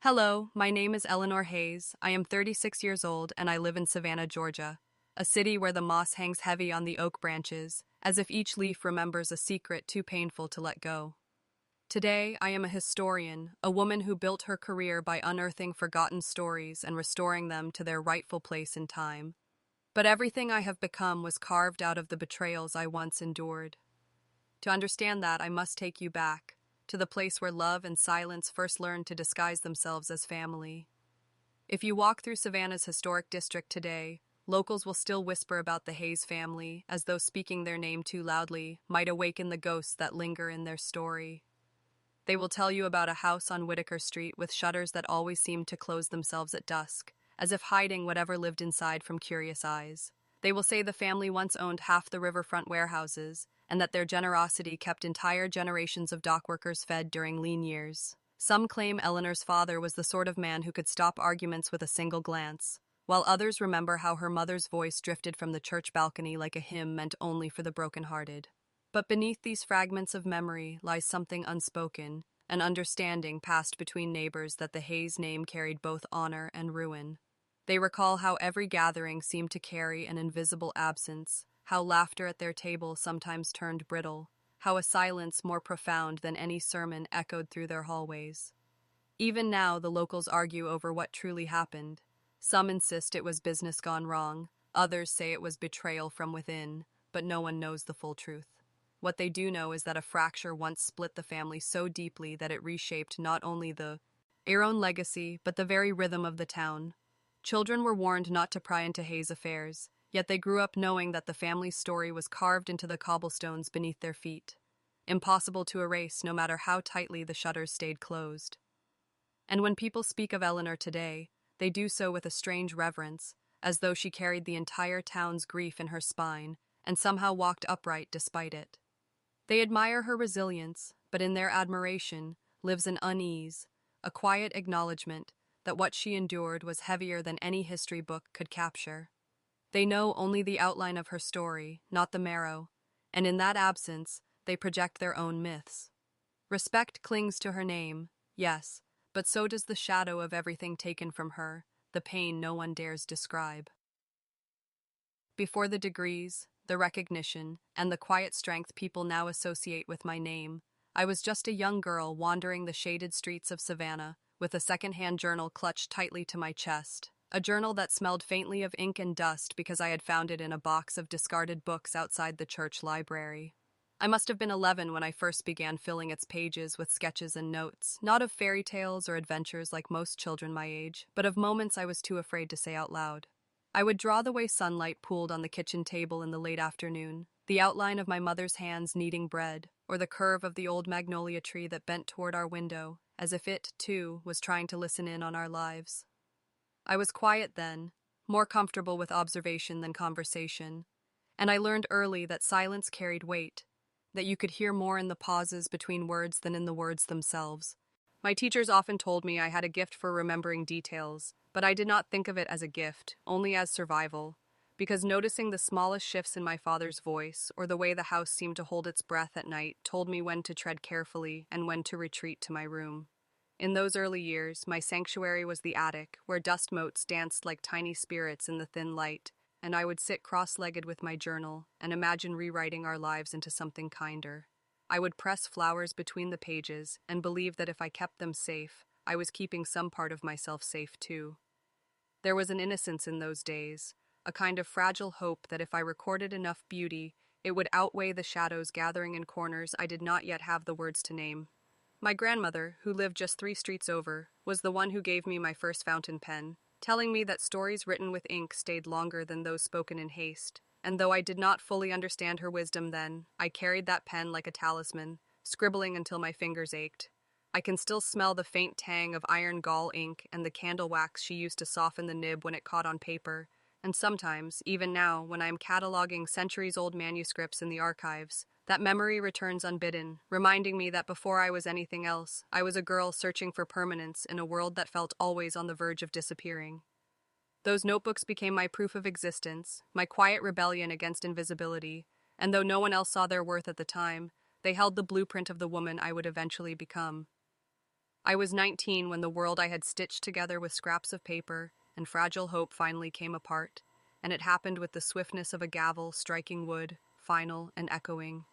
Hello, my name is Eleanor Hayes. I am 36 years old and I live in Savannah, Georgia, a city where the moss hangs heavy on the oak branches, as if each leaf remembers a secret too painful to let go. Today, I am a historian, a woman who built her career by unearthing forgotten stories and restoring them to their rightful place in time. But everything I have become was carved out of the betrayals I once endured. To understand that, I must take you back, to the place where love and silence first learned to disguise themselves as family. If you walk through Savannah's historic district today, locals will still whisper about the Hayes family, as though speaking their name too loudly might awaken the ghosts that linger in their story. They will tell you about a house on Whitaker Street with shutters that always seemed to close themselves at dusk, as if hiding whatever lived inside from curious eyes. They will say the family once owned half the riverfront warehouses, and that their generosity kept entire generations of dockworkers fed during lean years. Some claim Eleanor's father was the sort of man who could stop arguments with a single glance, while others remember how her mother's voice drifted from the church balcony like a hymn meant only for the broken-hearted. But beneath these fragments of memory lies something unspoken, an understanding passed between neighbors that the Hayes name carried both honor and ruin. They recall how every gathering seemed to carry an invisible absence, how laughter at their table sometimes turned brittle, how a silence more profound than any sermon echoed through their hallways. Even now, the locals argue over what truly happened. Some insist it was business gone wrong, others say it was betrayal from within, but no one knows the full truth. What they do know is that a fracture once split the family so deeply that it reshaped not only their own legacy, but the very rhythm of the town. Children were warned not to pry into Hayes' affairs, yet they grew up knowing that the family's story was carved into the cobblestones beneath their feet, impossible to erase no matter how tightly the shutters stayed closed. And when people speak of Eleanor today, they do so with a strange reverence, as though she carried the entire town's grief in her spine and somehow walked upright despite it. They admire her resilience, but in their admiration lives an unease, a quiet acknowledgement that what she endured was heavier than any history book could capture. They know only the outline of her story, not the marrow, and in that absence, they project their own myths. Respect clings to her name, yes, but so does the shadow of everything taken from her, the pain no one dares describe. Before the degrees, the recognition, and the quiet strength people now associate with my name, I was just a young girl wandering the shaded streets of Savannah, with a second-hand journal clutched tightly to my chest, a journal that smelled faintly of ink and dust because I had found it in a box of discarded books outside the church library. I must have been 11 when I first began filling its pages with sketches and notes, not of fairy tales or adventures like most children my age, but of moments I was too afraid to say out loud. I would draw the way sunlight pooled on the kitchen table in the late afternoon, the outline of my mother's hands kneading bread, or the curve of the old magnolia tree that bent toward our window, as if it, too, was trying to listen in on our lives. I was quiet then, more comfortable with observation than conversation, and I learned early that silence carried weight, that you could hear more in the pauses between words than in the words themselves. My teachers often told me I had a gift for remembering details, but I did not think of it as a gift, only as survival, because noticing the smallest shifts in my father's voice or the way the house seemed to hold its breath at night told me when to tread carefully and when to retreat to my room. In those early years, my sanctuary was the attic, where dust motes danced like tiny spirits in the thin light, and I would sit cross-legged with my journal and imagine rewriting our lives into something kinder. I would press flowers between the pages and believe that if I kept them safe, I was keeping some part of myself safe too. There was an innocence in those days, a kind of fragile hope that if I recorded enough beauty, it would outweigh the shadows gathering in corners I did not yet have the words to name. My grandmother, who lived just 3 streets over, was the one who gave me my first fountain pen, telling me that stories written with ink stayed longer than those spoken in haste. And though I did not fully understand her wisdom then, I carried that pen like a talisman, scribbling until my fingers ached. I can still smell the faint tang of iron gall ink and the candle wax she used to soften the nib when it caught on paper, and sometimes, even now, when I am cataloging centuries-old manuscripts in the archives, that memory returns unbidden, reminding me that before I was anything else, I was a girl searching for permanence in a world that felt always on the verge of disappearing. Those notebooks became my proof of existence, my quiet rebellion against invisibility, and though no one else saw their worth at the time, they held the blueprint of the woman I would eventually become. I was 19 when the world I had stitched together with scraps of paper and fragile hope finally came apart, and it happened with the swiftness of a gavel striking wood, final and echoing,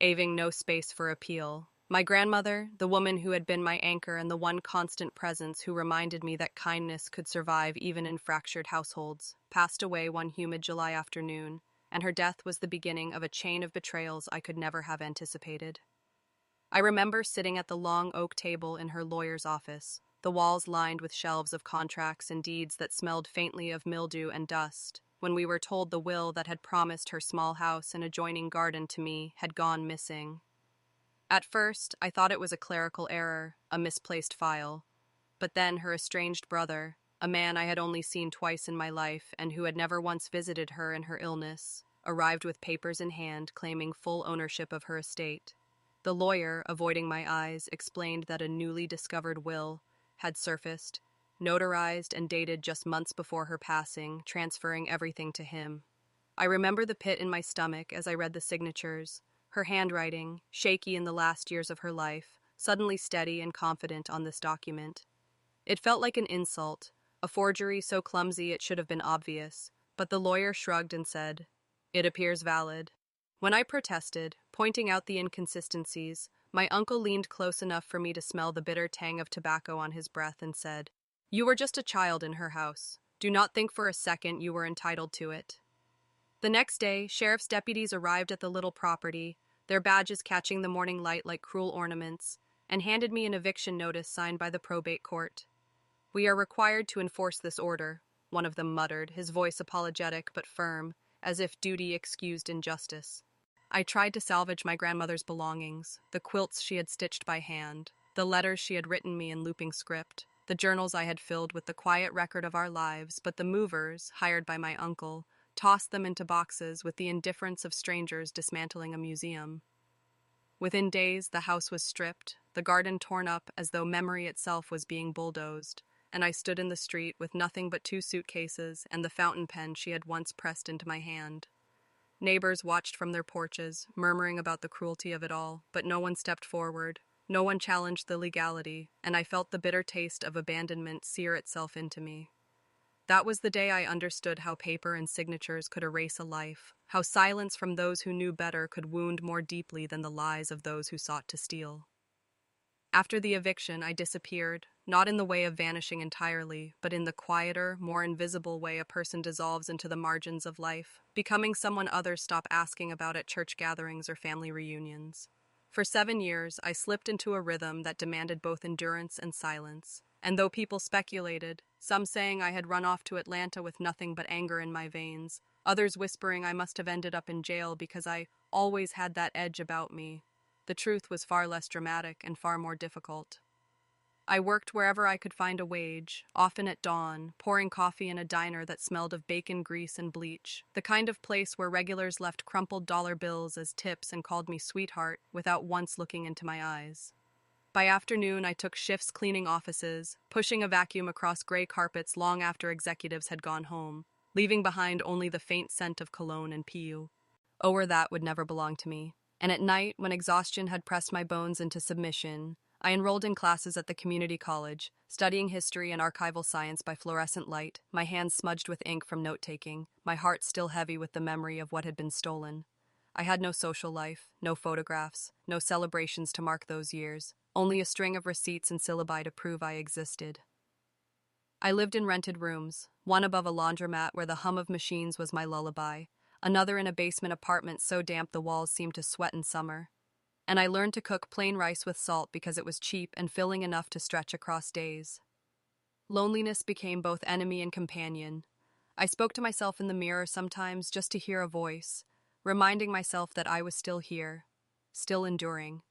leaving no space for appeal. My grandmother, the woman who had been my anchor and the one constant presence who reminded me that kindness could survive even in fractured households, passed away one humid July afternoon, and her death was the beginning of a chain of betrayals I could never have anticipated. I remember sitting at the long oak table in her lawyer's office, the walls lined with shelves of contracts and deeds that smelled faintly of mildew and dust, when we were told the will that had promised her small house and adjoining garden to me had gone missing. At first, I thought it was a clerical error, a misplaced file. But then her estranged brother, a man I had only seen twice in my life and who had never once visited her in her illness, arrived with papers in hand claiming full ownership of her estate. The lawyer, avoiding my eyes, explained that a newly discovered will had surfaced, notarized and dated just months before her passing, transferring everything to him. I remember the pit in my stomach as I read the signatures, her handwriting, shaky in the last years of her life, suddenly steady and confident on this document. It felt like an insult, a forgery so clumsy it should have been obvious, but the lawyer shrugged and said, "It appears valid." When I protested, pointing out the inconsistencies, my uncle leaned close enough for me to smell the bitter tang of tobacco on his breath and said, "You were just a child in her house. Do not think for a second you were entitled to it." The next day, sheriff's deputies arrived at the little property, their badges catching the morning light like cruel ornaments, and handed me an eviction notice signed by the probate court. "We are required to enforce this order," one of them muttered, his voice apologetic but firm, as if duty excused injustice. I tried to salvage my grandmother's belongings, the quilts she had stitched by hand, the letters she had written me in looping script, the journals I had filled with the quiet record of our lives, but the movers, hired by my uncle, tossed them into boxes with the indifference of strangers dismantling a museum. Within days, the house was stripped, the garden torn up as though memory itself was being bulldozed, and I stood in the street with nothing but 2 suitcases and the fountain pen she had once pressed into my hand. Neighbors watched from their porches, murmuring about the cruelty of it all, but no one stepped forward. No one challenged the legality, and I felt the bitter taste of abandonment sear itself into me. That was the day I understood how paper and signatures could erase a life, how silence from those who knew better could wound more deeply than the lies of those who sought to steal. After the eviction, I disappeared, not in the way of vanishing entirely, but in the quieter, more invisible way a person dissolves into the margins of life, becoming someone others stop asking about at church gatherings or family reunions. For 7 years, I slipped into a rhythm that demanded both endurance and silence. And though people speculated, some saying I had run off to Atlanta with nothing but anger in my veins, others whispering I must have ended up in jail because I always had that edge about me, the truth was far less dramatic and far more difficult. I worked wherever I could find a wage, often at dawn, pouring coffee in a diner that smelled of bacon grease and bleach, the kind of place where regulars left crumpled dollar bills as tips and called me sweetheart without once looking into my eyes. By afternoon, I took shifts cleaning offices, pushing a vacuum across gray carpets long after executives had gone home, leaving behind only the faint scent of cologne and PU. Or that would never belong to me. And at night, when exhaustion had pressed my bones into submission, I enrolled in classes at the community college, studying history and archival science by fluorescent light, my hands smudged with ink from note-taking, my heart still heavy with the memory of what had been stolen. I had no social life, no photographs, no celebrations to mark those years, only a string of receipts and syllabi to prove I existed. I lived in rented rooms, one above a laundromat where the hum of machines was my lullaby, another in a basement apartment so damp the walls seemed to sweat in summer. And I learned to cook plain rice with salt because it was cheap and filling enough to stretch across days. Loneliness became both enemy and companion. I spoke to myself in the mirror sometimes just to hear a voice, reminding myself that I was still here, still enduring.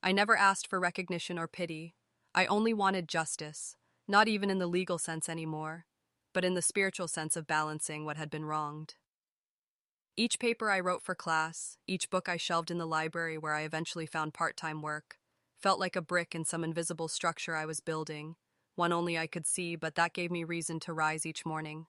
I never asked for recognition or pity. I only wanted justice, not even in the legal sense anymore, but in the spiritual sense of balancing what had been wronged. Each paper I wrote for class, each book I shelved in the library where I eventually found part-time work, felt like a brick in some invisible structure I was building, one only I could see, but that gave me reason to rise each morning.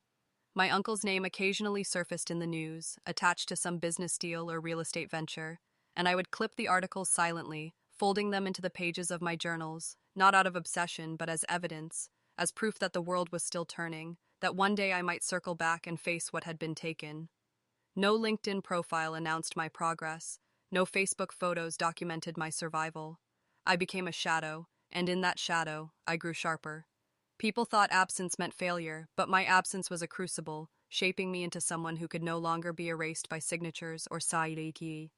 My uncle's name occasionally surfaced in the news, attached to some business deal or real estate venture, and I would clip the articles silently, folding them into the pages of my journals, not out of obsession, but as evidence, as proof that the world was still turning, that one day I might circle back and face what had been taken. No LinkedIn profile announced my progress. No Facebook photos documented my survival. I became a shadow, and in that shadow, I grew sharper. People thought absence meant failure, but my absence was a crucible, shaping me into someone who could no longer be erased by signatures or sairiki.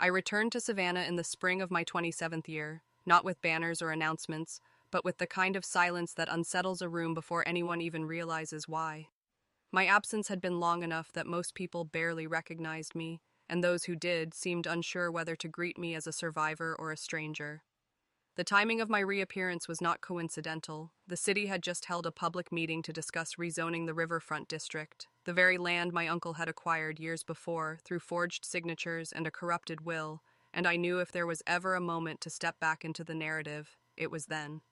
I returned to Savannah in the spring of my 27th year, not with banners or announcements, but with the kind of silence that unsettles a room before anyone even realizes why. My absence had been long enough that most people barely recognized me, and those who did seemed unsure whether to greet me as a survivor or a stranger. The timing of my reappearance was not coincidental. The city had just held a public meeting to discuss rezoning the riverfront district, the very land my uncle had acquired years before through forged signatures and a corrupted will, and I knew if there was ever a moment to step back into the narrative, it was then.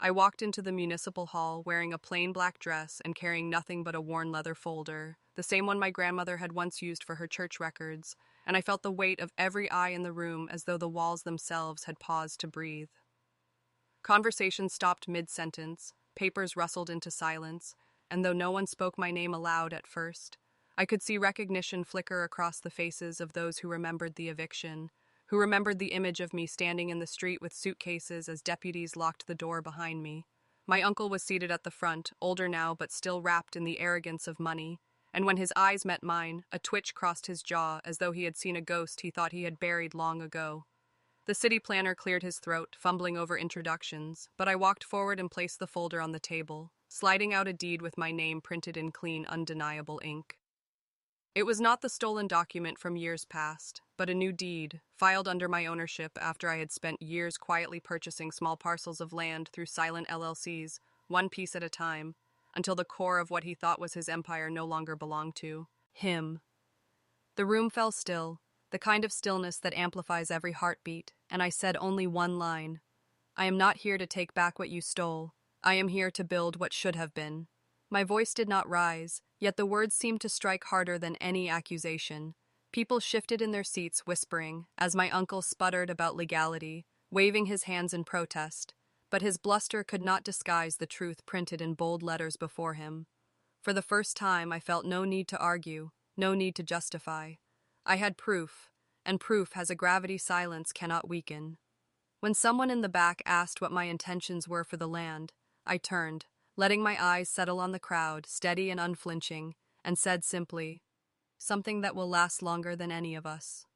I walked into the municipal hall wearing a plain black dress and carrying nothing but a worn leather folder, the same one my grandmother had once used for her church records, and I felt the weight of every eye in the room as though the walls themselves had paused to breathe. Conversation stopped mid-sentence, papers rustled into silence, and though no one spoke my name aloud at first, I could see recognition flicker across the faces of those who remembered the eviction, who remembered the image of me standing in the street with suitcases as deputies locked the door behind me. My uncle was seated at the front, older now but still wrapped in the arrogance of money, and when his eyes met mine, a twitch crossed his jaw as though he had seen a ghost he thought he had buried long ago. The city planner cleared his throat, fumbling over introductions, but I walked forward and placed the folder on the table, sliding out a deed with my name printed in clean, undeniable ink. It was not the stolen document from years past, but a new deed, filed under my ownership after I had spent years quietly purchasing small parcels of land through silent LLCs, one piece at a time, until the core of what he thought was his empire no longer belonged to him. The room fell still, the kind of stillness that amplifies every heartbeat, and I said only one line. I am not here to take back what you stole. I am here to build what should have been. My voice did not rise, yet the words seemed to strike harder than any accusation. People shifted in their seats, whispering, as my uncle sputtered about legality, waving his hands in protest, but his bluster could not disguise the truth printed in bold letters before him. For the first time, I felt no need to argue, no need to justify. I had proof, and proof has a gravity silence cannot weaken. When someone in the back asked what my intentions were for the land, I turned, letting my eyes settle on the crowd, steady and unflinching, and said simply, something that will last longer than any of us.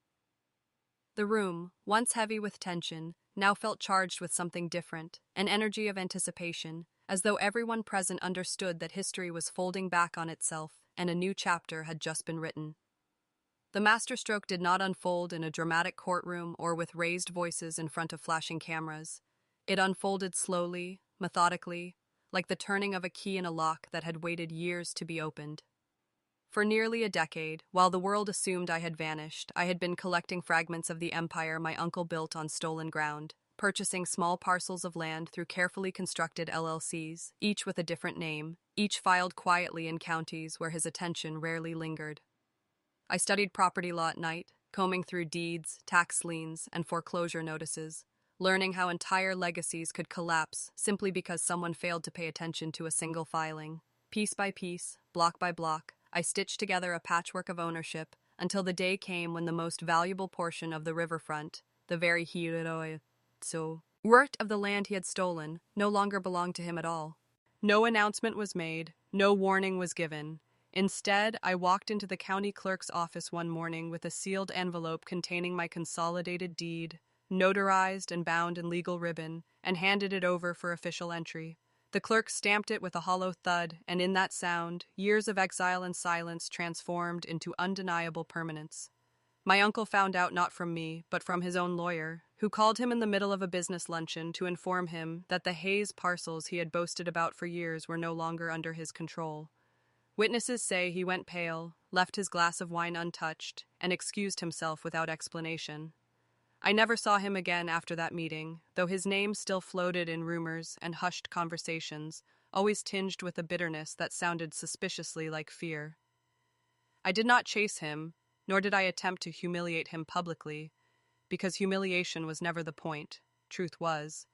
The room, once heavy with tension, now felt charged with something different, an energy of anticipation, as though everyone present understood that history was folding back on itself and a new chapter had just been written. The masterstroke did not unfold in a dramatic courtroom or with raised voices in front of flashing cameras. It unfolded slowly, methodically, like the turning of a key in a lock that had waited years to be opened. For nearly a decade, while the world assumed I had vanished, I had been collecting fragments of the empire my uncle built on stolen ground, purchasing small parcels of land through carefully constructed LLCs, each with a different name, each filed quietly in counties where his attention rarely lingered. I studied property law at night, combing through deeds, tax liens, and foreclosure notices, learning how entire legacies could collapse simply because someone failed to pay attention to a single filing. Piece by piece, block by block, I stitched together a patchwork of ownership until the day came when the most valuable portion of the riverfront, the very worth of the land he had stolen, no longer belonged to him at all. No announcement was made, no warning was given. Instead, I walked into the county clerk's office one morning with a sealed envelope containing my consolidated deed, notarized and bound in legal ribbon, and handed it over for official entry. The clerk stamped it with a hollow thud, and in that sound, years of exile and silence transformed into undeniable permanence. My uncle found out not from me, but from his own lawyer, who called him in the middle of a business luncheon to inform him that the Hayes parcels he had boasted about for years were no longer under his control. Witnesses say he went pale, left his glass of wine untouched, and excused himself without explanation. I never saw him again after that meeting, though his name still floated in rumors and hushed conversations, always tinged with a bitterness that sounded suspiciously like fear. I did not chase him, nor did I attempt to humiliate him publicly, because humiliation was never the point. Truth was.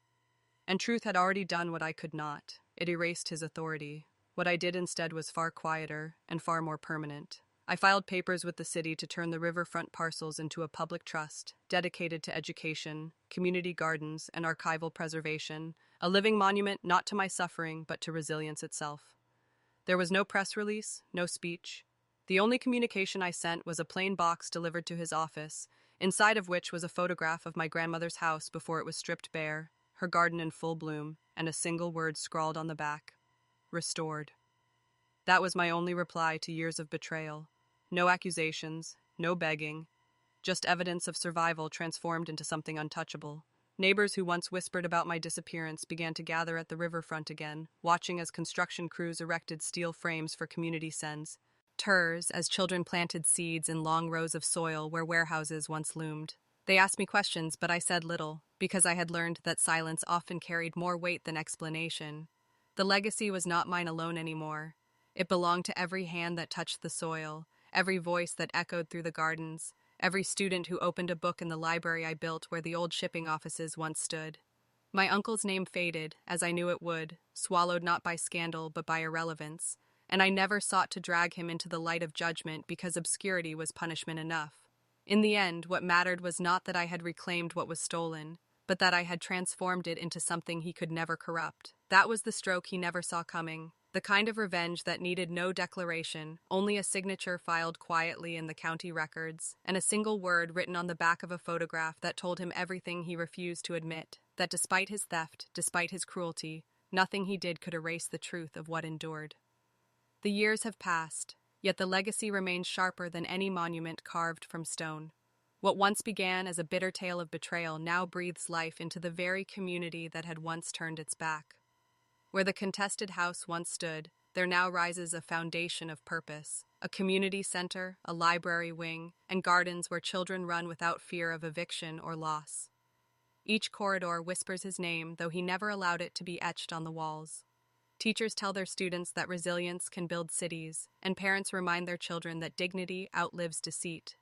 And truth had already done what I could not. It erased his authority. What I did instead was far quieter and far more permanent. I filed papers with the city to turn the riverfront parcels into a public trust, dedicated to education, community gardens, and archival preservation, a living monument not to my suffering, but to resilience itself. There was no press release, no speech. The only communication I sent was a plain box delivered to his office, inside of which was a photograph of my grandmother's house before it was stripped bare, her garden in full bloom, and a single word scrawled on the back: restored. That was my only reply to years of betrayal. No accusations, no begging, just evidence of survival transformed into something untouchable. Neighbors who once whispered about my disappearance began to gather at the riverfront again, watching as construction crews erected steel frames for community sends, TERS as children planted seeds in long rows of soil where warehouses once loomed. They asked me questions, but I said little, because I had learned that silence often carried more weight than explanation. The legacy was not mine alone anymore. It belonged to every hand that touched the soil, every voice that echoed through the gardens, every student who opened a book in the library I built where the old shipping offices once stood. My uncle's name faded, as I knew it would, swallowed not by scandal but by irrelevance, and I never sought to drag him into the light of judgment because obscurity was punishment enough. In the end, what mattered was not that I had reclaimed what was stolen, but that I had transformed it into something he could never corrupt. That was the stroke he never saw coming. The kind of revenge that needed no declaration, only a signature filed quietly in the county records, and a single word written on the back of a photograph that told him everything he refused to admit, that despite his theft, despite his cruelty, nothing he did could erase the truth of what endured. The years have passed, yet the legacy remains sharper than any monument carved from stone. What once began as a bitter tale of betrayal now breathes life into the very community that had once turned its back. Where the contested house once stood, there now rises a foundation of purpose, a community center, a library wing, and gardens where children run without fear of eviction or loss. Each corridor whispers his name, though he never allowed it to be etched on the walls. Teachers tell their students that resilience can build cities, and parents remind their children that dignity outlives deceit.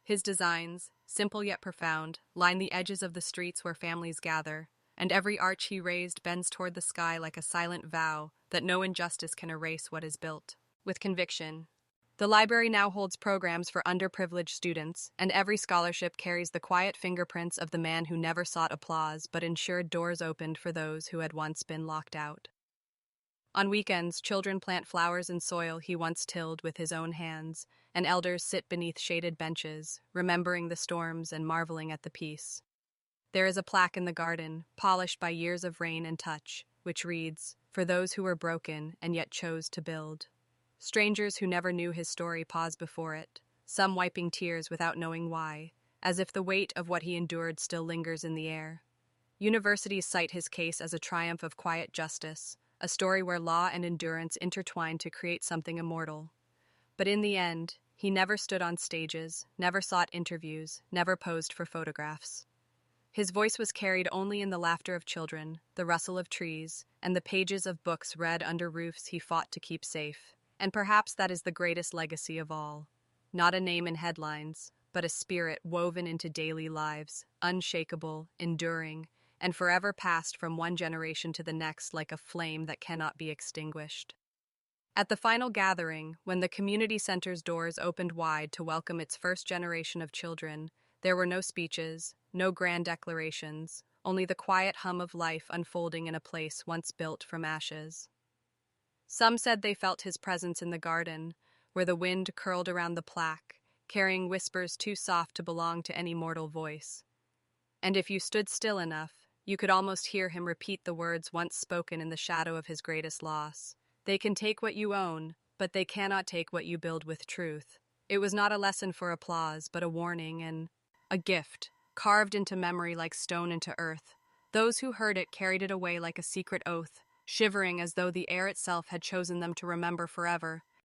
His designs, simple yet profound, line the edges of the streets where families gather, and every arch he raised bends toward the sky like a silent vow that no injustice can erase what is built. With conviction. The library now holds programs for underprivileged students, and every scholarship carries the quiet fingerprints of the man who never sought applause but ensured doors opened for those who had once been locked out. On weekends, children plant flowers in soil he once tilled with his own hands, and elders sit beneath shaded benches, remembering the storms and marveling at the peace. There is a plaque in the garden, polished by years of rain and touch, which reads, "For those who were broken and yet chose to build." Strangers who never knew his story pause before it, some wiping tears without knowing why, as if the weight of what he endured still lingers in the air. Universities cite his case as a triumph of quiet justice, a story where law and endurance intertwine to create something immortal. But in the end, he never stood on stages, never sought interviews, never posed for photographs. His voice was carried only in the laughter of children, the rustle of trees, and the pages of books read under roofs he fought to keep safe. And perhaps that is the greatest legacy of all. Not a name in headlines, but a spirit woven into daily lives, unshakable, enduring, and forever passed from one generation to the next like a flame that cannot be extinguished. At the final gathering, when the community center's doors opened wide to welcome its first generation of children, there were no speeches, no grand declarations, only the quiet hum of life unfolding in a place once built from ashes. Some said they felt his presence in the garden, where the wind curled around the plaque, carrying whispers too soft to belong to any mortal voice. And if you stood still enough, you could almost hear him repeat the words once spoken in the shadow of his greatest loss. They can take what you own, but they cannot take what you build with truth. It was not a lesson for applause, but a warning and a gift, carved into memory like stone into earth. Those who heard it carried it away like a secret oath, shivering as though the air itself had chosen them to remember forever.